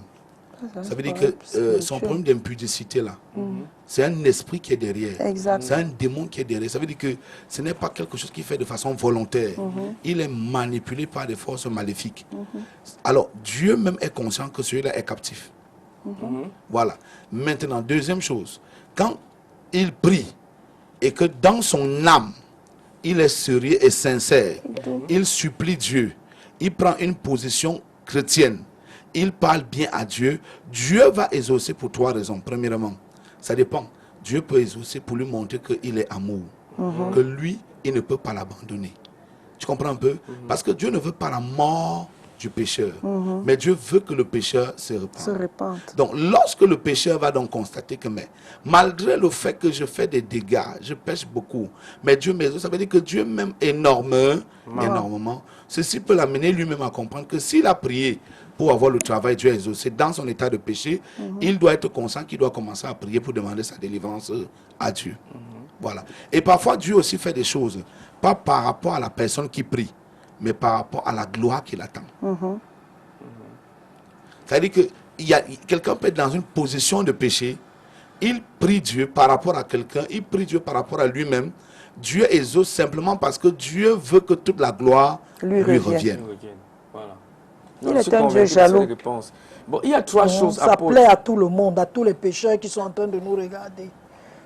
ça veut dire que son problème d'impudicité là, c'est un esprit qui est derrière. C'est un démon qui est derrière. Ça veut dire que ce n'est pas quelque chose qu'il fait de façon volontaire. Il est manipulé par des forces maléfiques. Alors, Dieu même est conscient que celui-là est captif. Voilà. Maintenant, deuxième chose, quand il prie et que dans son âme, il est sérieux et sincère, il supplie Dieu, il prend une position chrétienne, il parle bien à Dieu, Dieu va exaucer pour trois raisons. Premièrement, ça dépend. Dieu peut exaucer pour lui montrer qu'il est amour, que lui, il ne peut pas l'abandonner. Tu comprends un peu? Parce que Dieu ne veut pas la mort du pécheur, mais Dieu veut que le pécheur se repente. Donc, lorsque le pécheur va donc constater que, mais, malgré le fait que je fais des dégâts, je pêche beaucoup, mais Dieu m'exauce, ça veut dire que Dieu m'aime énormément. Ceci peut l'amener lui-même à comprendre que s'il a prié pour avoir le travail, Dieu a exaucé dans son état de péché, il doit être conscient qu'il doit commencer à prier pour demander sa délivrance à Dieu. Voilà. Et parfois, Dieu aussi fait des choses, pas par rapport à la personne qui prie, mais par rapport à la gloire qu'il attend. C'est-à-dire que quelqu'un peut être dans une position de péché, il prie Dieu par rapport à quelqu'un, il prie Dieu par rapport à lui-même. Dieu exauce simplement parce que Dieu veut que toute la gloire lui revienne. Voilà. Il est un Dieu jaloux. Bon, il y a trois choses Ça plaît à tout le monde, à tous les pécheurs qui sont en train de nous regarder.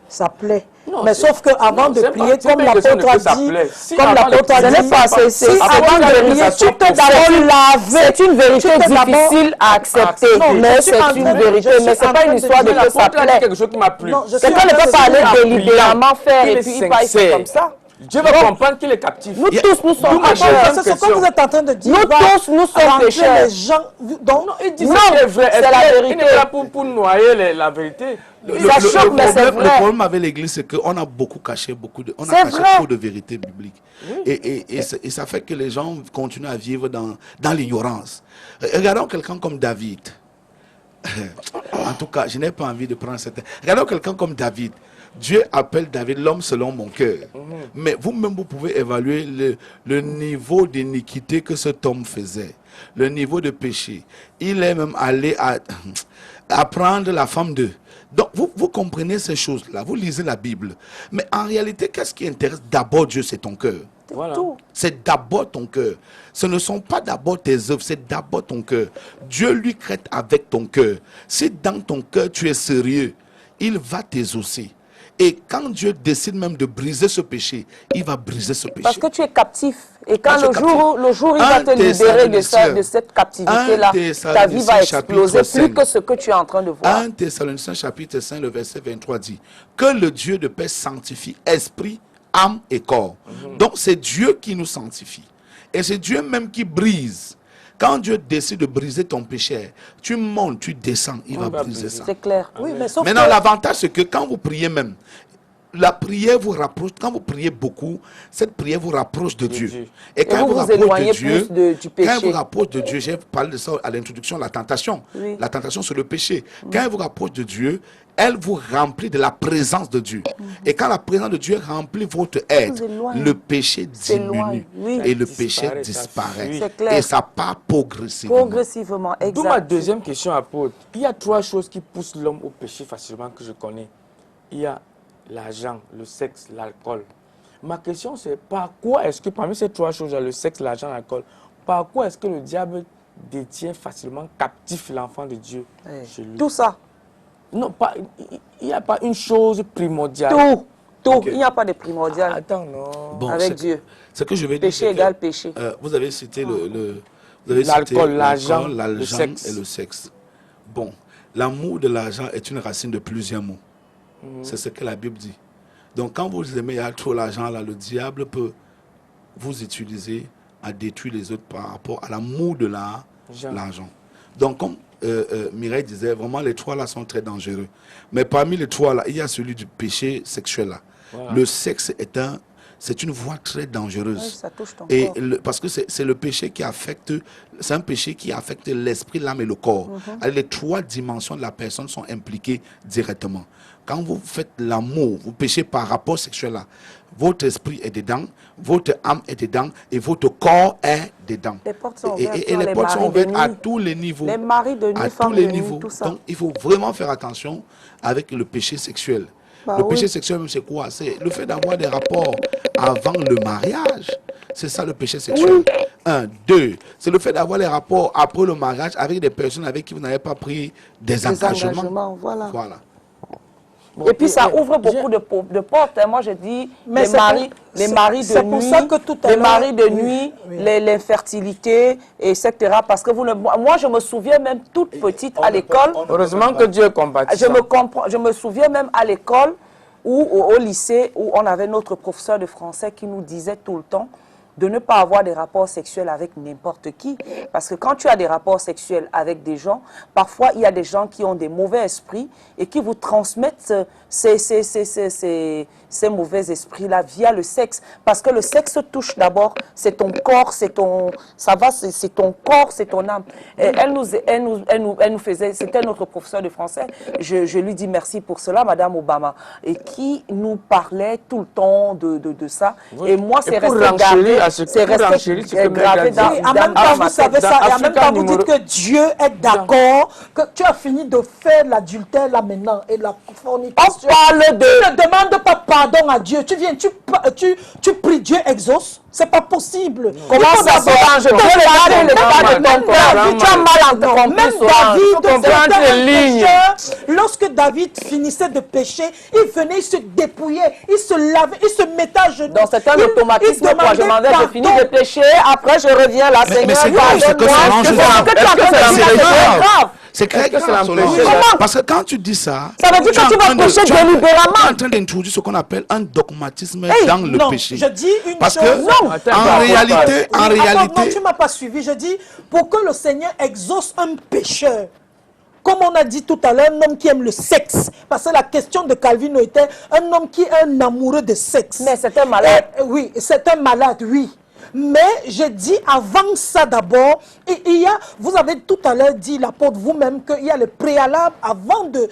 Ça plaît. Non, mais sauf qu'avant de prier, comme l'apôtre a dit, comme l'apôtre a dit, avant de prier, tu peux d'abord laver. C'est une vérité difficile à accepter, mais c'est une vérité. Mais ce n'est pas une histoire de que ça plaît. Quelque chose qui m'a plu. Quelqu'un ne peut pas aller délibérément faire et puis il passe comme ça. Dieu va comprendre qu'il est captif. Nous tous, nous sommes pécheurs. C'est ce que vous êtes en train de dire. Nous tous, nous sommes pécheurs. Les gens, donc, il dit c'est vrai. C'est la vérité. Il n'est pas pour noyer la vérité. Le problème avec l'Église, c'est qu'on a beaucoup caché, beaucoup de vérités bibliques. Oui. Et ça fait que les gens continuent à vivre dans l'ignorance. Regardons quelqu'un comme David. En tout cas, je n'ai pas envie de prendre cette... Regardons quelqu'un comme David. Dieu appelle David l'homme selon mon cœur. Mais vous-même, vous pouvez évaluer le niveau d'iniquité que cet homme faisait. Le niveau de péché. Il est même allé à prendre la femme d'eux. Donc, vous comprenez ces choses-là. Vous lisez la Bible. Mais en réalité, qu'est-ce qui intéresse d'abord Dieu, c'est ton cœur. Voilà. C'est d'abord ton cœur. Ce ne sont pas d'abord tes œuvres, c'est d'abord ton cœur. Dieu lui traite avec ton cœur. Si dans ton cœur tu es sérieux, il va t'exaucer. Et quand Dieu décide même de briser ce péché, il va briser ce péché. Parce que tu es captif. Et quand le jour il va te libérer de cette captivité-là, ta vie va exploser plus que ce que tu es en train de voir. 1 Thessaloniciens chapitre 5, le verset 23 dit que le Dieu de paix sanctifie esprit, âme et corps. Donc c'est Dieu qui nous sanctifie. Et c'est Dieu même qui brise. Quand Dieu décide de briser ton péché, tu montes, tu descends, il va briser ça. C'est clair. Oui, mais sauf maintenant, l'avantage, c'est que quand vous priez même, la prière vous rapproche, quand vous priez beaucoup, cette prière vous rapproche de Dieu. Et quand vous rapproche de Dieu, du péché. Quand vous rapproche de Dieu, j'ai parlé de ça à l'introduction, la tentation. Oui. La tentation, c'est le péché. Quand elle vous rapproche de Dieu, elle vous remplit de la présence de Dieu. Et quand la présence de Dieu remplit votre être, le péché diminue. Et le péché disparaît. Et ça part progressivement. Progressivement, exact. D'où ma deuxième question, apôtre. Il y a trois choses qui poussent l'homme au péché facilement que je connais. Il y a l'argent, le sexe, l'alcool. Ma question, c'est par quoi est-ce que parmi ces trois choses, le sexe, l'argent, l'alcool, par quoi est-ce que le diable détient facilement captif l'enfant de Dieu chez lui? Tout ça. Non, il n'y a pas une chose primordiale. Tout. Okay. Il n'y a pas de primordial. Attends, non. Bon, avec Dieu. Ce que je vais péché dire, égale péché. Vous avez cité l'alcool, l'argent et le sexe. Bon, l'amour de l'argent est une racine de plusieurs mots. C'est ce que la Bible dit. Donc, quand vous aimez trop l'argent, là, le diable peut vous utiliser à détruire les autres par rapport à l'amour de l'argent. Donc, comme Mireille disait, vraiment, les trois là sont très dangereux. Mais parmi les trois là, il y a celui du péché sexuel là. Voilà. Le sexe c'est une voie très dangereuse. Oui, ça touche ton et corps. Parce que c'est le péché qui affecte, c'est un péché qui affecte l'esprit, l'âme et le corps. Les trois dimensions de la personne sont impliquées directement. Quand vous faites l'amour, vous péchez par rapport sexuel là, votre esprit est dedans, votre âme est dedans et votre corps est dedans. Les portes sont ouvertes, et les portes sont ouvertes à tous les niveaux. Les maris de nuit, à tous les niveaux. Tout ça. Donc il faut vraiment faire attention avec le péché sexuel. Le péché sexuel, c'est quoi? C'est le fait d'avoir des rapports avant le mariage. C'est ça le péché sexuel. 1, 2. C'est le fait d'avoir les rapports après le mariage avec des personnes avec qui vous n'avez pas pris des engagements. Voilà. Bon, et puis ça ouvre beaucoup de portes. Moi je dis les maris de nuit, l'infertilité, etc. Parce que moi je me souviens même toute petite à l'école. Heureusement que Dieu combat. Je me souviens même à l'école ou au lycée où on avait notre professeur de français qui nous disait tout le temps de ne pas avoir des rapports sexuels avec n'importe qui. Parce que quand tu as des rapports sexuels avec des gens, parfois il y a des gens qui ont des mauvais esprits et qui vous transmettent ces mauvais esprits-là via le sexe. Parce que le sexe touche d'abord, c'est ton corps, c'est ton corps, c'est ton âme. Et elle nous faisait, c'était notre professeur de français, je lui dis merci pour cela, Madame Obama, et qui nous parlait tout le temps de ça. Oui. Et moi, c'est resté gravé. C'est resté gravé dans en même temps, vous savez ça, et en même temps, vous dites que Dieu est d'accord, que tu as fini de faire l'adultère là maintenant, et la fornication. On parle de... Tu ne demandes pas pardon à Dieu, tu viens, tu pries, Dieu exauce. C'est pas possible. Comment ça se range? Dieu regarde l'état de ton cœur. Tu as mal compris. Même David, lorsque David finissait de pécher, il venait, il se dépouillait, il se lavait, il se mettait à genoux. Donc c'est un automatisme. Moi, je m'en vais, je finis de pécher, après je reviens là, Seigneur. C'est clair que c'est la Solange. Parce que quand tu dis ça, ça veut dire que tu vas pécher délibérément. Tu es en train d'introduire ce qu'on appelle un dogmatisme dans le péché. Je dis une parce chose. Que, en réalité, non, tu ne m'as pas suivi. Je dis, pour que le Seigneur exauce un pécheur, comme on a dit tout à l'heure, un homme qui aime le sexe. Parce que la question de Calvino était un homme qui est un amoureux de sexe. Mais c'est un malade. Oui, c'est un malade, oui. Mais je dis avant ça d'abord, vous avez tout à l'heure dit, l'apôtre vous-même, qu'il y a le préalable avant de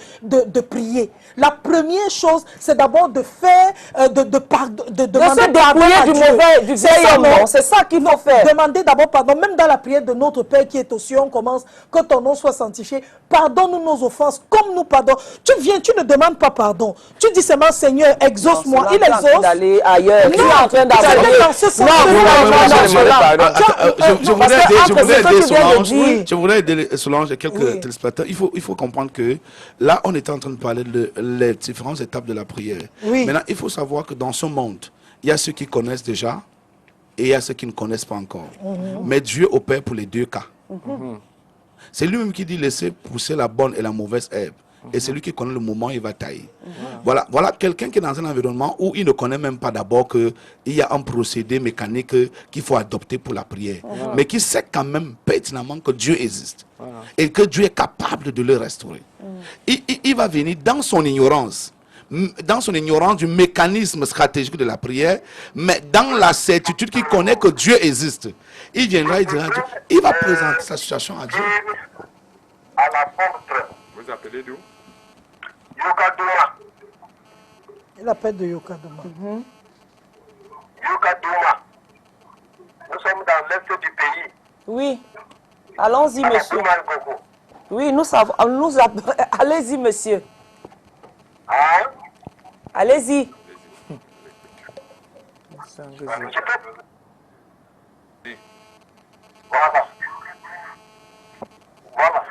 prier. La première chose, c'est d'abord de faire, de demander pardon à Dieu. Du vieil homme, c'est ça qu'il faut faire. Demander d'abord pardon, même dans la prière de notre Père qui est aux cieux, on commence, que ton nom soit sanctifié, pardonne-nous nos offenses, comme nous pardonnons. Tu viens, tu ne demandes pas pardon. Tu dis seulement, Seigneur, exauce-moi. Il exauce. D'aller ailleurs. Tu es en train d'aller. Je voudrais aider Solange et quelques téléspectateurs. Il faut comprendre que là, on était en train de parler de les différentes étapes de la prière. Oui. Maintenant, il faut savoir que dans ce monde, il y a ceux qui connaissent déjà et il y a ceux qui ne connaissent pas encore. Mais Dieu opère pour les deux cas. C'est lui-même qui dit laisser pousser la bonne et la mauvaise herbe. Et c'est lui qui connaît le moment où il va tailler. Voilà quelqu'un qui est dans un environnement où il ne connaît même pas d'abord qu'il y a un procédé mécanique qu'il faut adopter pour la prière. Mais qui sait quand même pertinemment que Dieu existe. Et que Dieu est capable de le restaurer. Il va venir dans son ignorance du mécanisme stratégique de la prière, mais dans la certitude qu'il connaît que Dieu existe. Il viendra, il dira, il va présenter sa situation à Dieu. À l'apôtre. Vous appelez d'où? Yokadouma. Il appelle de Yokadouma. Yokadouma. Nous sommes dans l'est du pays. Oui. Allons-y, monsieur. Oui, nous savons. Allez-y, monsieur. Hein? Allez-y. Voilà. Voilà.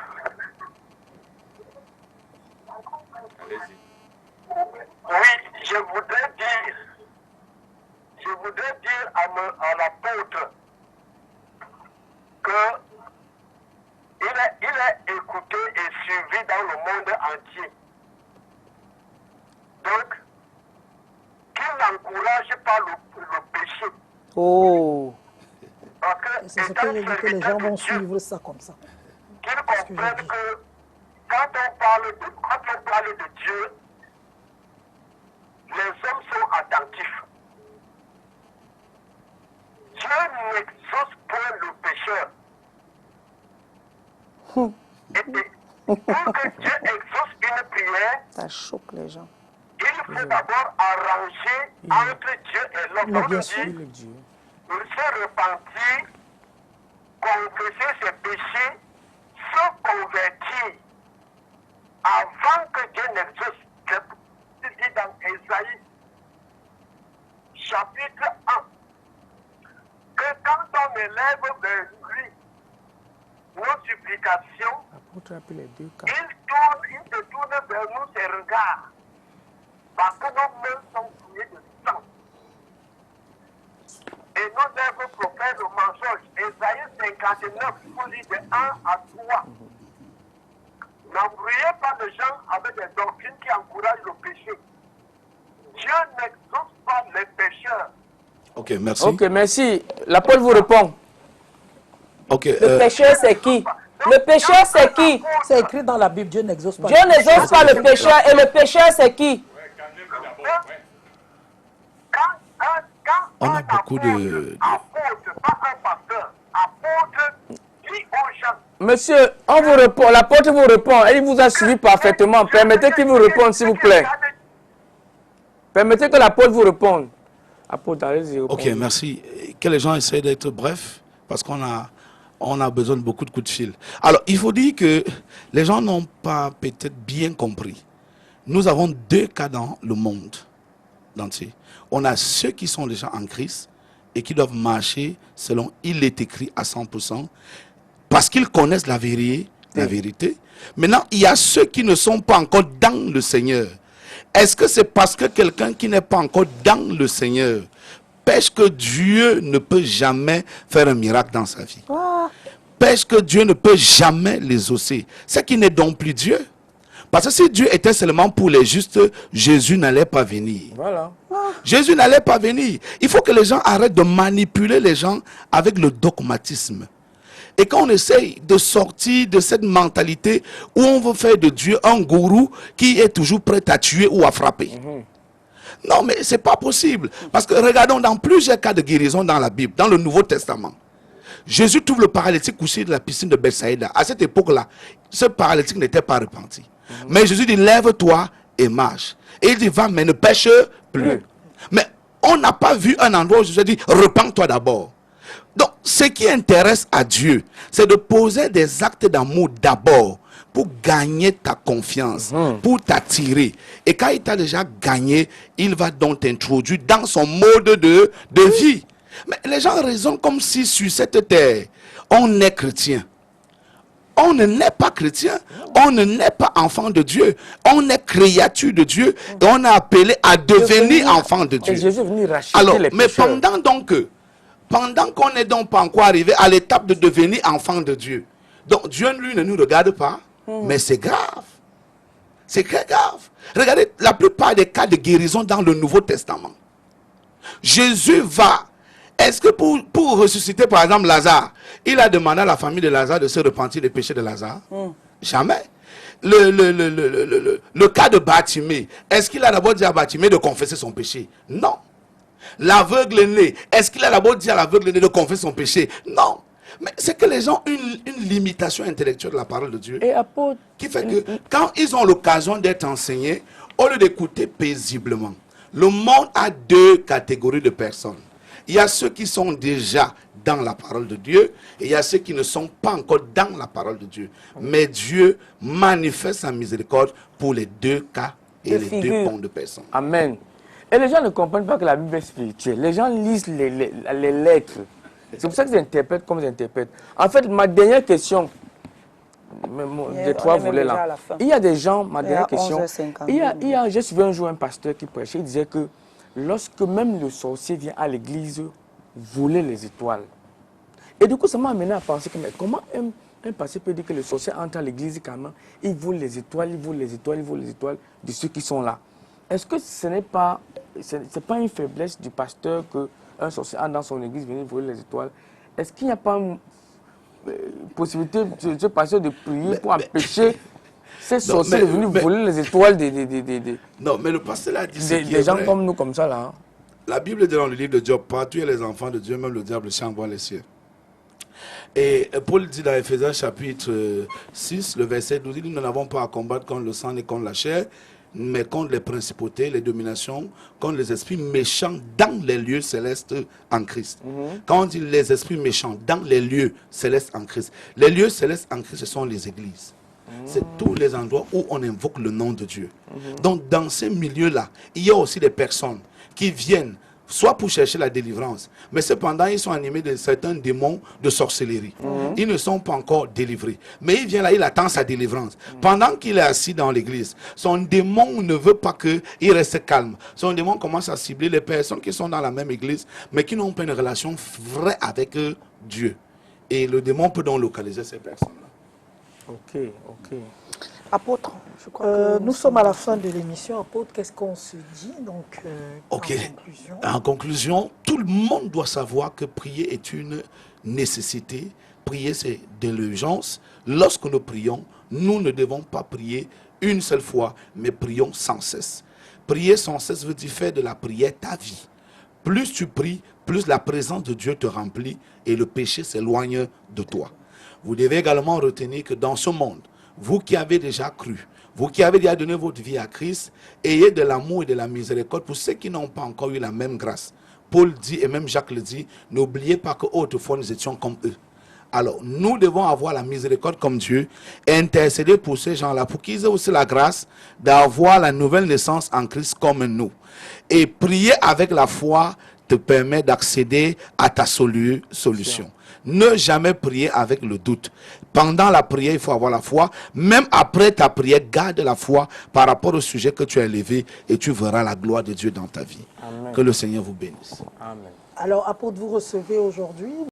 Allez-y. Oui, je voudrais dire à l'apôtre que il est écouté et suivi dans le monde entier. Donc, qu'il n'encourage pas le péché. Oh. Parce que c'est ce que je dis, que les gens vont suivre ça comme ça. Qu'ils comprennent que quand on parle de Dieu, les hommes sont attentifs. Dieu n'exauce point le pécheur. Et pour que Dieu exauce une prière, ça choque les gens. Il faut d'abord arranger entre Dieu et l'homme. Bien sûr. Il se repentir, confesser ses péchés, se convertir avant que Dieu n'exauce. Il dit dans Ésaïe, chapitre 1, que quand on élève vers lui nos supplications, il se tourne vers nous ses regards. Parce que nos mains sont souillées de sang. Et nos lèvres profèrent le mensonge. Ésaïe 59, il faut lire de 1 à 3. N'embrouillez pas de gens avec des doctrines qui encouragent le péché. Dieu n'exauce pas les pécheurs. Ok, merci. Ok, merci. L'apôtre vous répond. Ok. Le pécheur, c'est qui? Le pécheur, c'est qui? C'est écrit dans la Bible, Dieu n'exauce pas. Dieu n'exauce pas le pécheur. Et le pécheur, c'est qui? On a beaucoup de... Apôtre, pas un pasteur. Apôtre dit aux gens. Monsieur, on vous répond, l'apôtre vous répond, et il vous a suivi parfaitement. Permettez qu'il vous réponde, s'il vous plaît. Permettez que l'apôtre vous réponde. Apôtre, allez-y. Ok, merci. Que les gens essayent d'être brefs, parce qu'on a besoin de beaucoup de coups de fil. Alors, il faut dire que les gens n'ont pas peut-être bien compris. Nous avons deux cas dans le monde entier. On a ceux qui sont déjà en Christ et qui doivent marcher selon il est écrit à 100%, parce qu'ils connaissent la vérité. Maintenant, il y a ceux qui ne sont pas encore dans le Seigneur. Est-ce que c'est parce que quelqu'un qui n'est pas encore dans le Seigneur pêche que Dieu ne peut jamais faire un miracle dans sa vie? Pêche que Dieu ne peut jamais les exaucer. C'est qui n'est donc plus Dieu. Parce que si Dieu était seulement pour les justes, Jésus n'allait pas venir. Voilà. Jésus n'allait pas venir. Il faut que les gens arrêtent de manipuler les gens avec le dogmatisme. Et quand on essaye de sortir de cette mentalité où on veut faire de Dieu un gourou qui est toujours prêt à tuer ou à frapper. Non, mais ce n'est pas possible. Parce que regardons dans plusieurs cas de guérison dans la Bible, dans le Nouveau Testament. Jésus trouve le paralytique couché de la piscine de Bethsaïda. À cette époque-là, ce paralytique n'était pas repenti. Mais Jésus dit, lève-toi et marche. Et il dit, va, mais ne pêche plus. Mais on n'a pas vu un endroit où Jésus dit, repens-toi d'abord. Donc, ce qui intéresse à Dieu, c'est de poser des actes d'amour d'abord pour gagner ta confiance, pour t'attirer. Et quand il t'a déjà gagné, il va donc t'introduire dans son mode de vie. Mais les gens raisonnent comme si sur cette terre, on est chrétien. On ne naît pas chrétien, on ne naît pas enfant de Dieu, on est créature de Dieu et on est appelé à devenir enfant de Dieu. Et Jésus est venu racheter Alors, les mais pécheurs. pendant qu'on n'est donc pas encore arrivé à l'étape de devenir enfant de Dieu, donc Dieu lui ne nous regarde pas, mais c'est grave. C'est très grave. Regardez la plupart des cas de guérison dans le Nouveau Testament. Jésus va. Est-ce que pour ressusciter par exemple Lazare, il a demandé à la famille de Lazare de se repentir des péchés de Lazare? Jamais. Le cas de Bartimée, est-ce qu'il a d'abord dit à Bartimée de confesser son péché? Non. L'aveugle né, est-ce qu'il a d'abord dit à l'aveugle né de confesser son péché? Non. Mais c'est que les gens ont une limitation intellectuelle de la parole de Dieu. Et apôtre, Qui fait que quand ils ont l'occasion d'être enseignés, au lieu d'écouter paisiblement, le monde a deux catégories de personnes. Il y a ceux qui sont déjà dans la parole de Dieu et il y a ceux qui ne sont pas encore dans la parole de Dieu. Mais Dieu manifeste sa miséricorde pour les deux cas et les deux ponts de personnes. Amen. Et les gens ne comprennent pas que la Bible est spirituelle. Les gens lisent les lettres. C'est pour ça qu'ils interprètent comme ils interprètent. En fait, ma dernière question, les trois voulaient là. Il y a des gens, ma dernière question, j'ai suivi un jour un pasteur qui prêchait, il disait que lorsque même le sorcier vient à l'église voler les étoiles. Et du coup, ça m'a amené à penser que mais comment un pasteur peut dire que le sorcier entre à l'église quand même, il vole les étoiles, il vole les étoiles, il vole les étoiles de ceux qui sont là. Est-ce que ce n'est pas, c'est pas une faiblesse du pasteur qu'un sorcier entre dans son église venir voler les étoiles? Est-ce qu'il n'y a pas une possibilité de ce pasteur de prier pour empêcher ces sorciers de venir voler les étoiles Non, mais le pasteur a dit des gens comme nous, comme ça là. Hein? La Bible dit dans le livre de Job, partout il y a les enfants de Dieu, même le diable s'y envoie les cieux. Et Paul dit dans Ephésiens chapitre 6, le verset 12, il dit, nous n'avons pas à combattre contre le sang et contre la chair, mais contre les principautés, les dominations, contre les esprits méchants dans les lieux célestes en Christ. Quand on dit les esprits méchants dans les lieux célestes en Christ, les lieux célestes en Christ, ce sont les églises. C'est tous les endroits où on invoque le nom de Dieu. Donc dans ces milieux-là, il y a aussi des personnes qui viennent soit pour chercher la délivrance, mais cependant ils sont animés de certains démons de sorcellerie. Ils ne sont pas encore délivrés. Mais il vient là, il attend sa délivrance. Pendant qu'il est assis dans l'église, son démon ne veut pas qu'il reste calme. Son démon commence à cibler les personnes qui sont dans la même église, mais qui n'ont pas une relation vraie avec Dieu. Et le démon peut donc localiser ces personnes-là. Ok. Apôtre, je crois que nous sommes à la fin de l'émission. Apôtre, qu'est-ce qu'on se dit donc Ok. en conclusion? En conclusion, tout le monde doit savoir que prier est une nécessité. Prier, c'est de l'urgence. Lorsque nous prions, nous ne devons pas prier une seule fois, mais prions sans cesse. Prier sans cesse veut dire faire de la prière ta vie. Plus tu pries, plus la présence de Dieu te remplit et le péché s'éloigne de toi. Vous devez également retenir que dans ce monde, vous qui avez déjà cru, vous qui avez déjà donné votre vie à Christ, ayez de l'amour et de la miséricorde pour ceux qui n'ont pas encore eu la même grâce. Paul dit, et même Jacques le dit, n'oubliez pas qu'autrefois nous étions comme eux. Alors, nous devons avoir la miséricorde comme Dieu et intercéder pour ces gens-là, pour qu'ils aient aussi la grâce d'avoir la nouvelle naissance en Christ comme nous. Et prier avec la foi te permet d'accéder à ta solution. Ne jamais prier avec le doute. Pendant la prière, il faut avoir la foi. Même après ta prière, garde la foi par rapport au sujet que tu as élevé et tu verras la gloire de Dieu dans ta vie. Amen. Que le Seigneur vous bénisse. Amen. Alors, apôtre, vous recevez aujourd'hui